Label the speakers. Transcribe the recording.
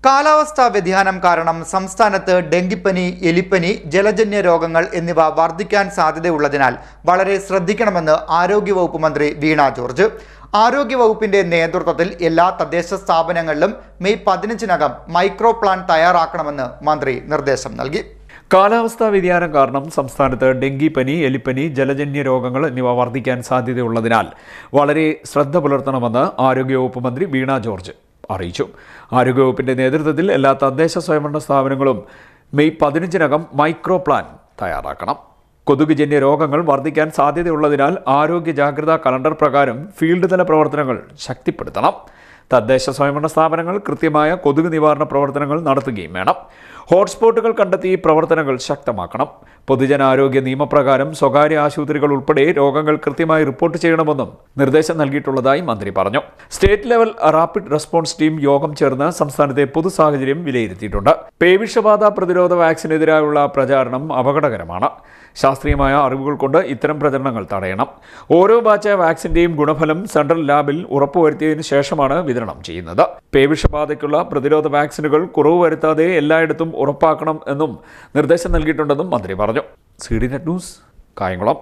Speaker 1: കാലാവസ്ഥാ വ്യതിയാനം കാരണം സംസ്ഥാനത്ത് ഡെങ്കിപ്പനി, എലിപ്പനി, ജലജന്യ രോഗങ്ങൾ എന്നിവ വർദ്ധിക്കാൻ സാധ്യതയുള്ളതിനാൽ വളരെ ശ്രദ്ധിക്കണമെന്ന് ആരോഗ്യവകുപ്പ് മന്ത്രി വീണ ജോർജ്. ആരോഗ്യവകുപ്പിന്റെ നേതൃത്വത്തിൽ എല്ലാ തദ്ദേശ സ്ഥാപനങ്ങളിലും മെയ് 15-നകം മൈക്രോ പ്ലാൻ തയ്യാറാക്കണമെന്ന് മന്ത്രി നിർദ്ദേശം നൽകി.
Speaker 2: കാലാവസ്ഥാ വ്യതിയാനം കാരണം സംസ്ഥാനത്ത് ഡെങ്കിപ്പനി, എലിപ്പനി, ജലജന്യ രോഗങ്ങൾ എന്നിവ വർദ്ധിക്കാൻ സാധ്യതയുള്ളതിനാൽ വളരെ ശ്രദ്ധ പുലർത്തണമെന്ന് ആരോഗ്യവകുപ്പ് മന്ത്രി വീണ ജോർജ് അറിയിച്ചു. ആരോഗ്യവകുപ്പിന്റെ നേതൃത്വത്തിൽ എല്ലാ തദ്ദേശ സ്വയംഭരണ സ്ഥാപനങ്ങളും മെയ് 15-നകം മൈക്രോ പ്ലാൻ തയ്യാറാക്കണം. കൊതുകുജന്യ രോഗങ്ങൾ വർദ്ധിക്കാൻ സാധ്യതയുള്ളതിനാൽ ആരോഗ്യ ജാഗ്രതാ കലണ്ടർ പ്രകാരം ഫീൽഡ് തല പ്രവർത്തനങ്ങൾ ശക്തിപ്പെടുത്തണം. തദ്ദേശ സ്വയംഭരണ സ്ഥാപനങ്ങൾ കൃത്യമായ കൊതുക് നിവാരണ പ്രവർത്തനങ്ങൾ നടത്തുകയും വേണം. ഹോട്ട്സ്പോട്ടുകൾ കണ്ടെത്തി പ്രവർത്തനങ്ങൾ ശക്തമാക്കണം. പൊതുജനാരോഗ്യ നിയമപ്രകാരം സ്വകാര്യ ആശുപത്രികൾ ഉൾപ്പെടെ രോഗങ്ങൾ കൃത്യമായി റിപ്പോർട്ട് ചെയ്യണമെന്നും നിർദ്ദേശം നൽകിയിട്ടുള്ളതായി മന്ത്രി പറഞ്ഞു. State level rapid response team യോഗം ചേർന്ന് സംസ്ഥാനത്തെ പൊതു സാഹചര്യം വിലയിരുത്തിയിട്ടുണ്ട്. പേവിഷബാധ പ്രതിരോധ വാക്സിനെതിരായുള്ള പ്രചാരണം അപകടകരമാണ്. ശാസ്ത്രീയമായ അറിവുകൾ കൊണ്ട് ഇത്തരം പ്രചരണങ്ങൾ തടയണം. ഓരോ ബാച്ച് വാക്സിന്റെയും ഗുണഫലം സെൻട്രൽ ലാബിൽ ഉറപ്പുവരുത്തിയതിനു ശേഷമാണ് വിതരണം ചെയ്യുന്നത്. പേവിഷബാധയ്ക്കുള്ള പ്രതിരോധ വാക്സിനുകൾ കുറവ് വരുത്താതെ എല്ലായിടത്തും ഉറപ്പാക്കണം എന്നും നിർദ്ദേശം നൽകിയിട്ടുണ്ടെന്നും മന്ത്രി പറഞ്ഞു. CDNet news, Kayamkulam.